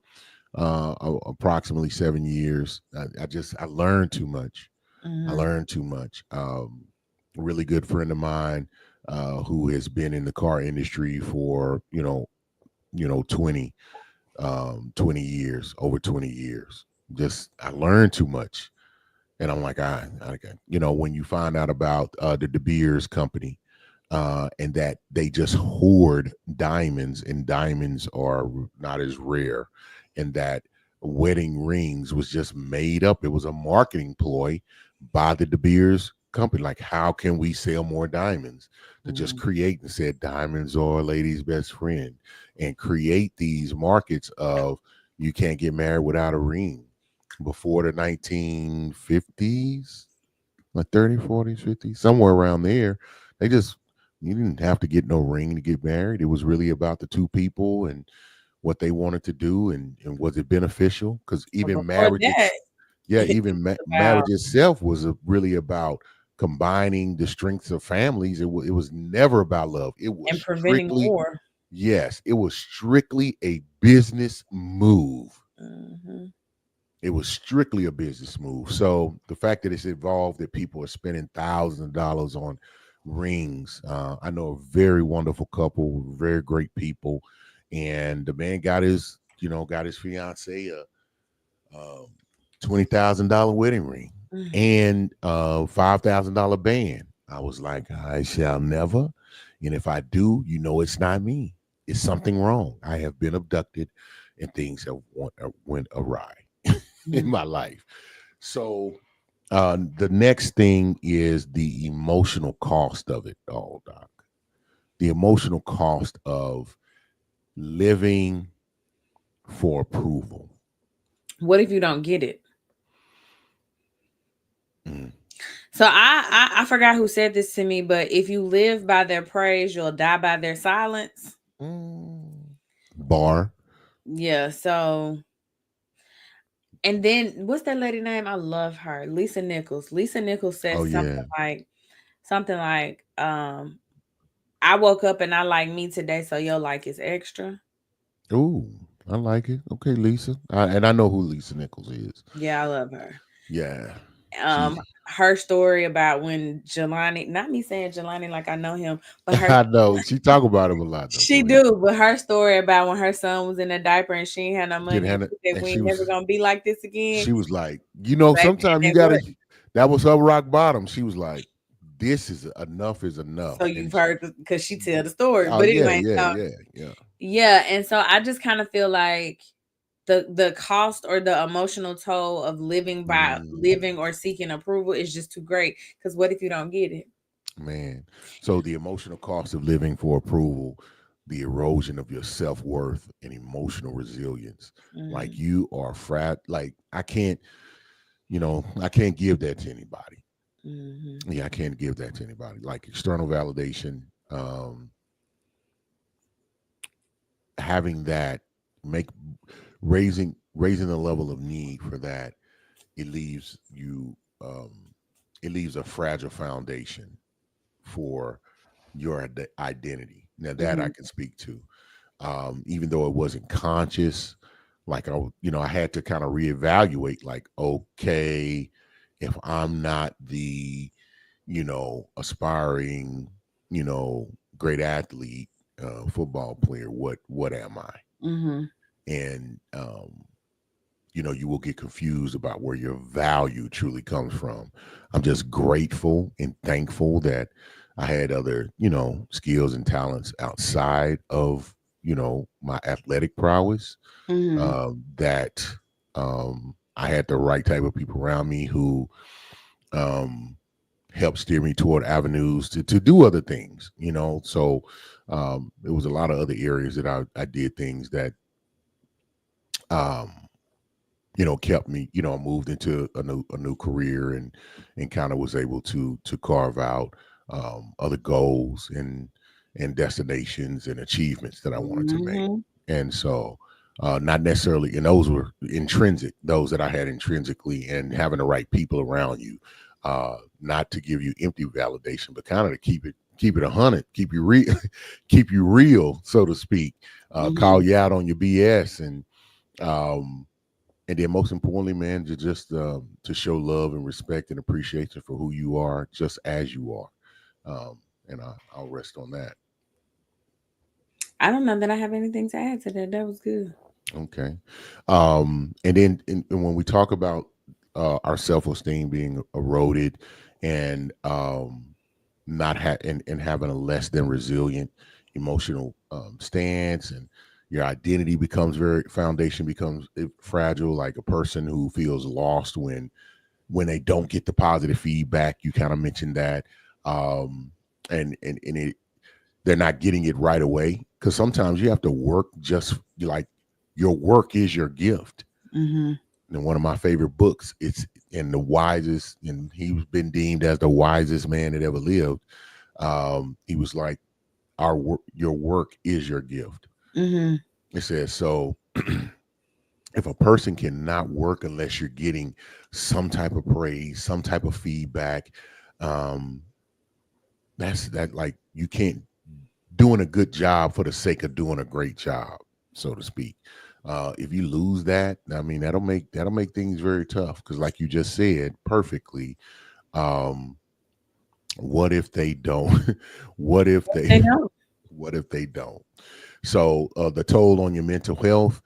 approximately 7 years. I learned too much. I Mm-hmm. learned too much. A really good friend of mine who has been in the car industry for 20 years, over 20 years. Just I learned too much. And I'm like, when you find out about the De Beers company, and that they just hoard diamonds, and diamonds are not as rare, and that wedding rings was just made up. It was a marketing ploy by the De Beers company. Like, how can we sell more diamonds? To just Mm-hmm. create and said diamonds are a lady's best friend, and create these markets of you can't get married without a ring. Before the 1950s, like 30s, 40s, 50s, somewhere around there, they just you didn't have to get no ring to get married. It was really about the two people and what they wanted to do, and was it beneficial? Because But even before marriage, that, yeah, it even was about marriage itself was really about combining the strengths of families. It was never about love. It was and preventing strictly, war. Yes, it was strictly a business move. Mhm. It was strictly a business move. So the fact that it's involved that people are spending thousands of dollars on rings. I know a very wonderful couple, very great people, and the man got his fiance a $20,000 wedding ring Mm. and $5,000 band. I was like, I shall never, and if I do, it's not me. It's something wrong. I have been abducted, and things have went awry in Mm. my life. So the next thing is the emotional cost of it all, Doc. The emotional cost of living for approval. What if you don't get it? Mm. So I forgot who said this to me, but if you live by their praise, you'll die by their silence. Mm. Bar. Yeah. So and then what's that lady name? I love her, Lisa Nichols. Lisa Nichols said Oh yeah. something like, I woke up and I like me today, so your like is extra. Ooh, I like it. Okay, Lisa. And I know who Lisa Nichols is. Yeah, I love her. Yeah. She's Her story about when Jelani, not me saying Jelani like I know him, but her I know. She talk about him a lot though. she Go ahead. do, but her story about when her son was in a diaper and she ain't had no Didn't money and have it. she said And we ain't never gonna be like this again. she was like, Baby, sometimes you and gotta what? that was her rock bottom. She was like, this is So enough. you've heard because she tell the story. Oh But yeah, anyway, yeah, so yeah, yeah. yeah, and so I just kind of feel like the cost or the emotional toll of living by Mm, living or seeking approval is just too great. Because what if you don't get it? man. So the emotional cost of living for approval, the erosion of your self-worth and emotional resilience. Like Mm-hmm. you are like I can't give that to anybody. Mm-hmm. Yeah, I can't give that to anybody. Like external validation, having that make raising the level of need for that, it leaves you it leaves a fragile foundation for your identity. Now that I Mm-hmm. can speak to, even though it wasn't conscious, like I had to kind of reevaluate. Like, okay, if I'm not the, aspiring, you know, great athlete, football player, what am I? Mm-hmm. And you will get confused about where your value truly comes from. I'm just grateful and thankful that I had other, skills and talents outside of, my athletic prowess. Mm-hmm. That I had the right type of people around me who um, helped steer me toward avenues to do other things, So there was a lot of other areas that I did things that um, kept me, moved into a new career and kind of was able to carve out other goals and destinations and achievements that I wanted to make. Mm-hmm. And so not necessarily, and those were intrinsic, those that I had intrinsically, and having the right people around you, not to give you empty validation, but kind of to keep it 100, keep you real, keep you real, so to speak, call Mm-hmm. you out on your BS um, and then most importantly, man, to show love and respect and appreciation for who you are, just as you are. And I'll rest on that. I don't know that I have anything to add to that. That was good. Okay. And when we talk about our self-esteem being eroded and not and having a less than resilient emotional stance, and your identity becomes very foundation becomes fragile, like a person who feels lost when they don't get the positive feedback. You kind of mentioned that, and they're not getting it right away, because sometimes you have to work just like your work is your gift. Mm-hmm. And one of my favorite books, it's in the wisest, and he's been deemed as the wisest man that ever lived. He was like, your work is your gift. Mm-hmm. It says so. If a person cannot work unless you're getting some type of praise, some type of feedback, um, that's that like you can't doing a good job for the sake of doing a great job, so to speak. If you lose that, I mean, that'll make things very tough. Because, like you just said perfectly, um, what if they don't? what if they? They know. What if they don't? So the toll on your mental health,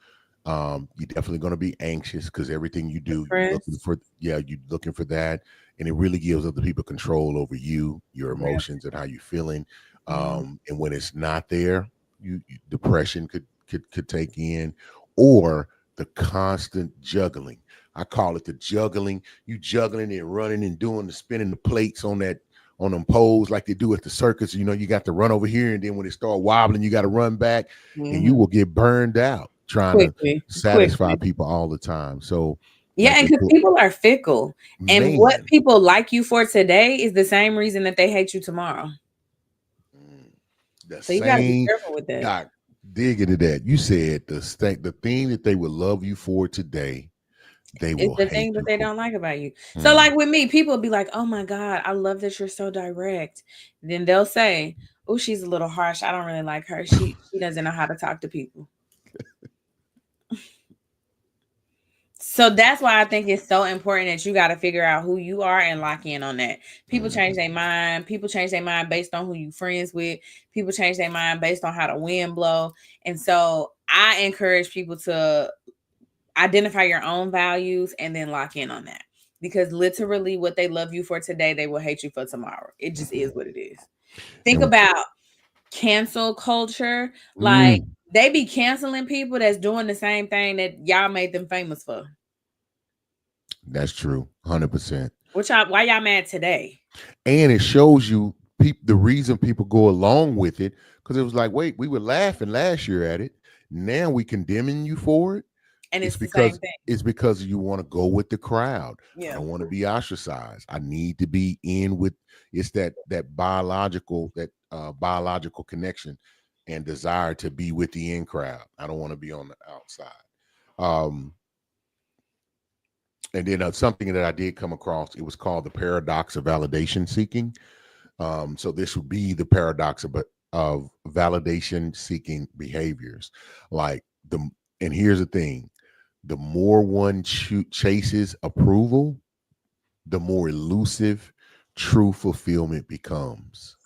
you're definitely going to be anxious because everything you do, you looking Depressed. for, yeah, you looking for that, and it really gives other people control over you, your Real. emotions, and how you're feeling. Mm. And when it's not there, depression could take in, or the constant juggling. I call it the juggling. You juggling and running and doing the spinning the plates on them poles like they do at the circus. You know, you got to run over here, and then when it start wobbling, you got to run back, and you Mhm. will get burned out trying to Quickly, satisfy quickly. people all the time. So, Yeah, like and they because put, people are fickle, and what man, people like you for today is the same reason that they hate you tomorrow. mm, the So you got to be same careful with that. doc. Dig into that. You said the thing that they would love you for today, they It's will the hate thing that you they for. don't like about you. So, Mm. like with me, people be like, "Oh my god, I love that you're so direct." Then they'll say, "Oh, she's a little harsh. I don't really like her. She doesn't know how to talk to people." So that's why I think it's so important that you got to figure out who you are and lock in on that. People change Mhm. their mind. People change their mind based on who you friends with. People change their mind based on how the wind blow. And so I encourage people to identify your own values and then lock in on that. Because literally what they love you for today, they will hate you for tomorrow. It just is what it is. Think And about cancel culture. Like mm, they be canceling people that's doing the same thing that y'all made them famous for. that's true, 100%. Why y'all mad today? And it shows you the reason people go along with it, because it was like, wait, we were laughing last year at it, now we condemning you for it. And it's it's the same because thing. it's because you want to go with the crowd. I Yeah. don't want to be ostracized. I need to be in with. It's that biological connection and desire to be with the in crowd. I don't want to be on the outside. um and then something that I did come across, it was called the paradox of validation seeking. So this would be the paradox of validation seeking behaviors. Like and here's the thing: the more one chases approval, the more elusive true fulfillment becomes.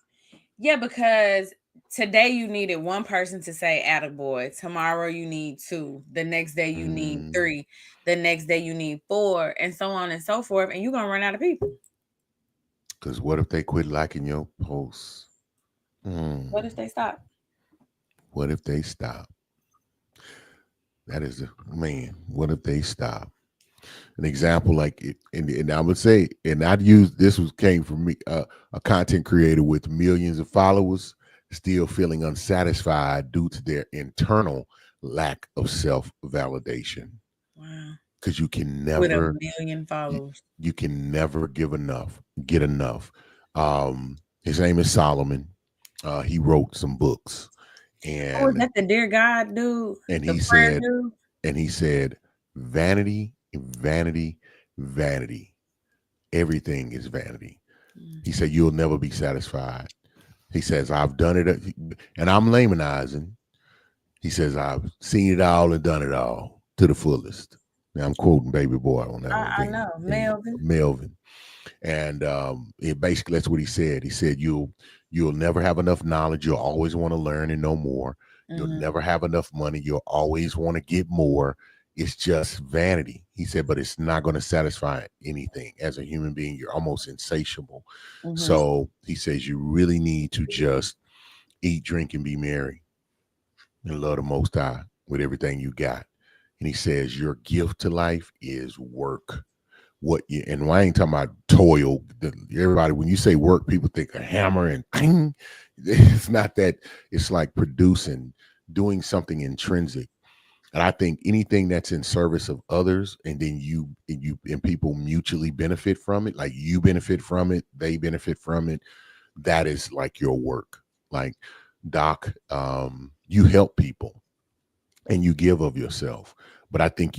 Yeah, because today you needed one person to say attaboy. Tomorrow you need two. The next day you need Mm, three. The next day you need four, and so on and so forth. And you're gonna run out of people. because what if they quit liking your posts? What if Mm, they stop? what if they stop? That is a man. What if they stop? An example like it, and I would say, and I'd use this was came from me, a content creator with millions of followers, still feeling unsatisfied due to their internal lack of self validation. Wow. Because With a million you, followers. you can never get enough. His name is Solomon. He wrote some books, Oh, is and that the dear God dude? and The he prayer said, dude? vanity, vanity, vanity. Everything is vanity. Mm. He said, you'll never be satisfied. He says, I've done it, and I'm lamanizing. He says, I've seen it all and done it all to the fullest. Now, I'm quoting Baby Boy on that one, I know. Melvin. Melvin. And it basically, that's what he said. He said, you'll never have enough knowledge. You'll always want to learn and know more. You'll Hmm. never have enough money. You'll always want to get more. It's just vanity. He said, but it's not going to satisfy anything. As a human being, you're almost insatiable. Hmm. So he says you really need to just eat, drink, and be merry and love the Most High with everything you got. And he says your gift to life is work. What you, and I ain't talking about toil. Everybody, when you say work, people think a hammer and ping. It's not that. It's like producing, doing something intrinsic. And I think anything that's in service of others, and then and people mutually benefit from it, like you benefit from it, they benefit from it, that is like your work. Like Doc, you help people and you give of yourself. But I think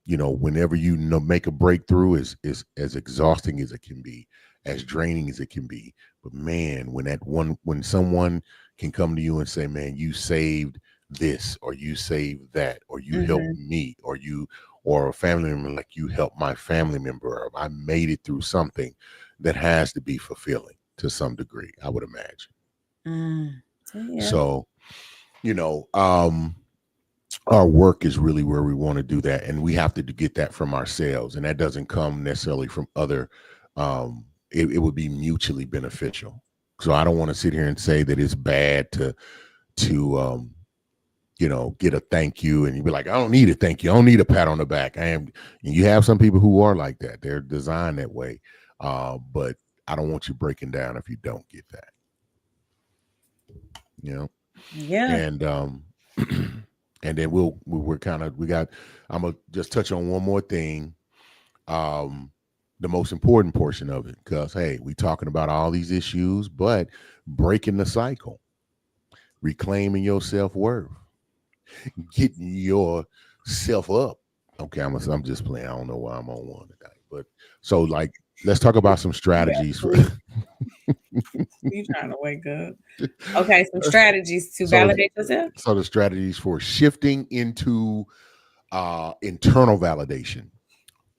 whenever make a breakthrough, is as exhausting as it can be. as draining as it can be. But man, when someone can come to you and say, man, you saved this, or you saved that, or you helped Mm-hmm. me, or a family member, like you helped my family member, or I made it through something, that has to be fulfilling to some degree, I would imagine. Mm. Yeah. So, you know, our work is really where we want to do that, and we have to get that from ourselves, and that doesn't come necessarily from other. It would be mutually beneficial. So I don't want to sit here and say that it's bad to get a thank you, and you be like, I don't need a thank you, I don't need a pat on the back. I am. And you have some people who are like that; they're designed that way. But I don't want you breaking down if you don't get that. You know, Yeah. and and then we're kind of we got. I'm gonna just touch on one more thing, um, the most important portion of it, because hey, we talking about all these issues, but breaking the cycle, reclaiming your self worth, getting yourself up. Okay, I'm just playing. I don't know why I'm on one tonight, but so like let's talk about some You strategies for. actually you trying to wake up. Okay, some strategies to so validate yourself. so the strategies for shifting into internal validation,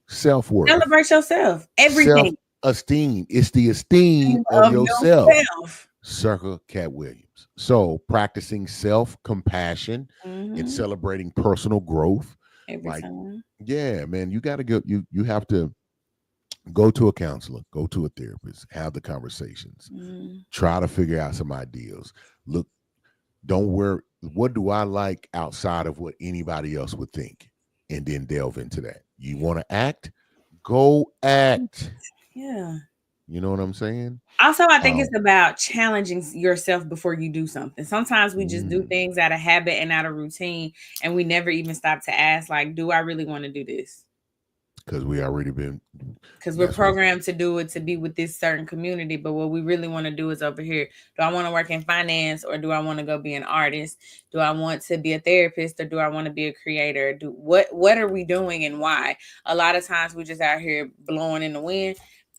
self worth, Celebrate yourself. self Everything esteem. It's the esteem of of yourself. yourself. Circa Cat Williams. So practicing self compassion and Mm-hmm. celebrating personal growth. Every Like, time. yeah, man, you got to go. You have to go to a counselor, go to a therapist, have the conversations, Mm. try to figure out some ideas. Look, don't worry. What do I like outside of what anybody else would think? And then delve into that. You want to act? Go act. Yeah. You know what I'm saying? Also, I think it's Um, about challenging yourself before you do something. Sometimes we just do mm, things out of habit and out of routine, and we never even stop to ask, like, do I really want to do this? because we already been. Because we're That's what. programmed to do it to be with this certain community, but what we really want to do is over here. Do I want to work in finance, or do I want to go be an artist? Do I want to be a therapist, or do I want to be a creator? Do what are we doing and why? A lot of times we just out here blowing in the wind.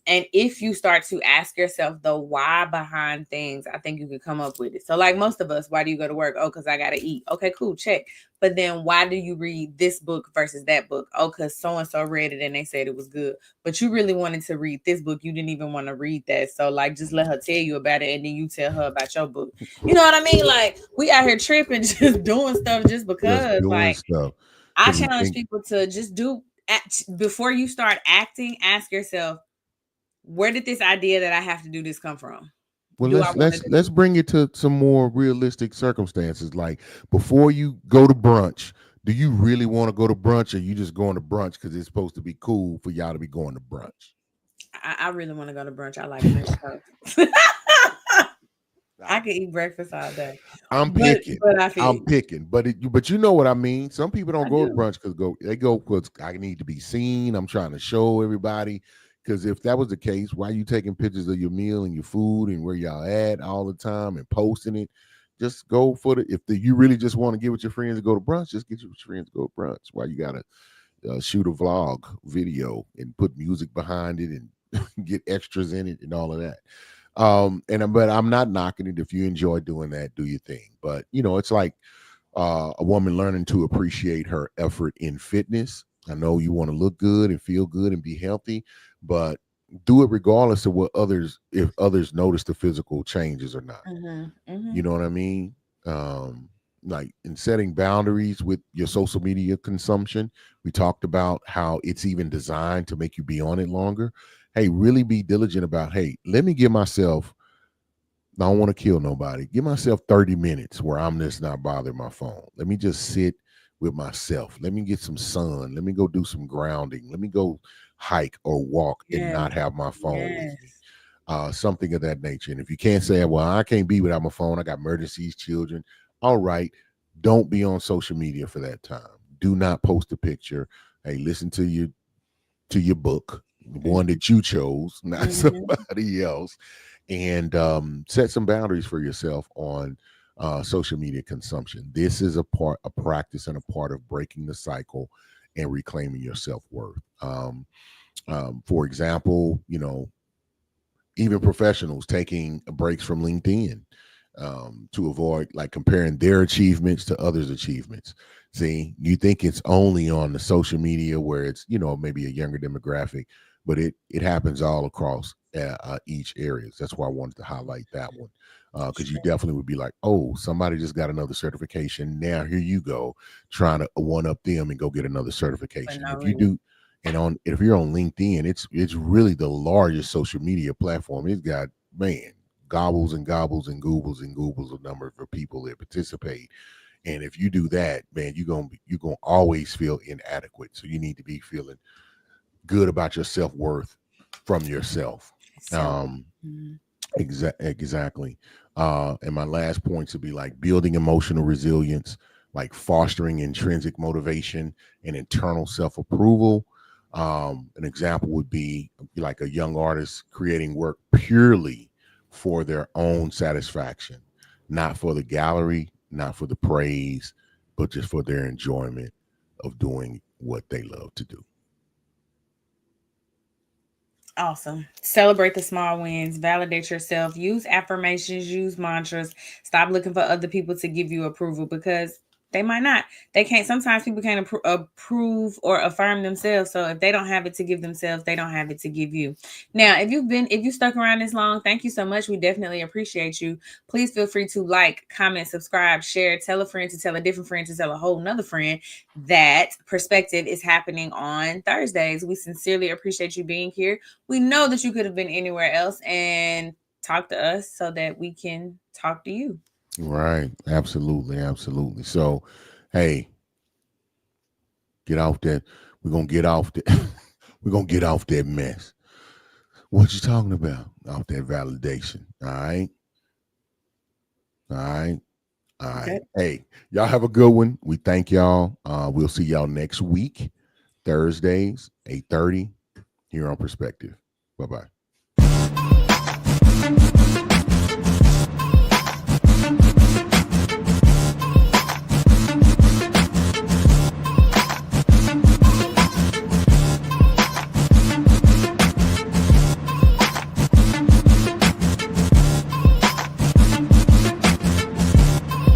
And if you start to ask yourself the why behind things, I think you could come up with it. So, like most of us, why do you go to work? Oh, because I gotta eat. Okay, cool, check. But then why do you read this book versus that book? Oh, because so and so read it and they said it was good. But you really wanted to read this book. You didn't even want to read that. So, like, just let her tell you about it, and then you tell her about your book. You know what I mean? Like, we out here tripping, just doing stuff just Just because. doing Like, stuff I because we challenge think. people to just before you start acting, ask yourself, where did this idea that I have to do this come from? Well, Do I let's want to let's do let's bring it to some more realistic circumstances. Like before you go to brunch, do you really want to go to brunch, or you just going to brunch because it's supposed to be cool for y'all to be going to brunch? I really want to go to brunch. I like French toast. I I, could eat breakfast all day. I'm But picking. but I feel I'm you. picking, but you know what I mean. Some people don't I go to do. brunch because they go because I need to be seen. I'm trying to show everybody. Because if that was the case, why you taking pictures of your meal and your food and where y'all at all the time and posting it? Just go for the. You really just want to get with your friends and go to brunch, just get with your friends to go to brunch. Why you gotta shoot a vlog video and put music behind it and get extras in it and all of that? But I'm not knocking it. If you enjoy doing that, do your thing. But it's like a woman learning to appreciate her effort in fitness. I know you want to look good and feel good and be healthy, but do it regardless of what others if others notice the physical changes or not. Mhm. You Mhm. know what I mean? Like in setting boundaries with your social media consumption, we talked about how it's even designed to make you be on it longer. Hey, really be diligent about, hey, let me give myself, I don't want to kill nobody. Give myself 30 minutes where I'm just not bothering my phone. Let me just sit with myself. Let me get some sun. Let me go do some grounding. Let me go hike or walk and Yes. not have my phone with me. Yes. Something of that nature. And if you can't say, well, I can't be without my phone, I got emergencies, children. All right. Don't be on social media for that time. Do not post a picture. Hey, listen to your book, one Mhm. that you chose, not Mhm. somebody else, and set some boundaries for yourself on social media consumption. This is a practice, and a part of breaking the cycle and reclaiming your self worth. For example, even professionals taking breaks from LinkedIn to avoid like comparing their achievements to others' achievements. See, you think it's only on the social media where it's maybe a younger demographic, but it happens all across each areas. That's why I wanted to highlight that one because you definitely would be like, oh, somebody just got another certification. Now here you go, trying to one up them and go get another For certification. no If you reason. do, and on if you're on LinkedIn, it's really the largest social media platform. It's got man gobbles and gobbles and goobles of number of people that participate. And if you do that, man, you're gonna always feel inadequate. So you need to be feeling good about your self worth from yourself. So, Um, mm, exactly. And my last point to be like building emotional resilience, like fostering intrinsic motivation and internal self approval. An example would be like a young artist creating work purely for their own satisfaction, not for the gallery, not for the praise, but just for their enjoyment of doing what they love to do. awesome. Celebrate the small wins, validate yourself, use affirmations, use mantras. Stop looking for other people to give you approval because they might not. They can't. Sometimes people can't approve or affirm themselves. So if they don't have it to give themselves, they don't have it to give you. Now, if you stuck around this long, thank you so much. We definitely appreciate you. Please feel free to like, comment, subscribe, share, tell a friend to tell a different friend to tell a whole nother friend that perspective is happening on Thursdays. We sincerely appreciate you being here. We know that you could have been anywhere else and talk to us so that we can talk to you. Right. Absolutely. Absolutely. So, hey, get off that. We're gonna get off that. We're gonna get off that mess. What you talking about? Off that validation. All right. All right. All right. Okay. Hey, y'all have a good one. We thank y'all. We'll see y'all next week, Thursdays, 8:30 here on Perspective. Bye bye.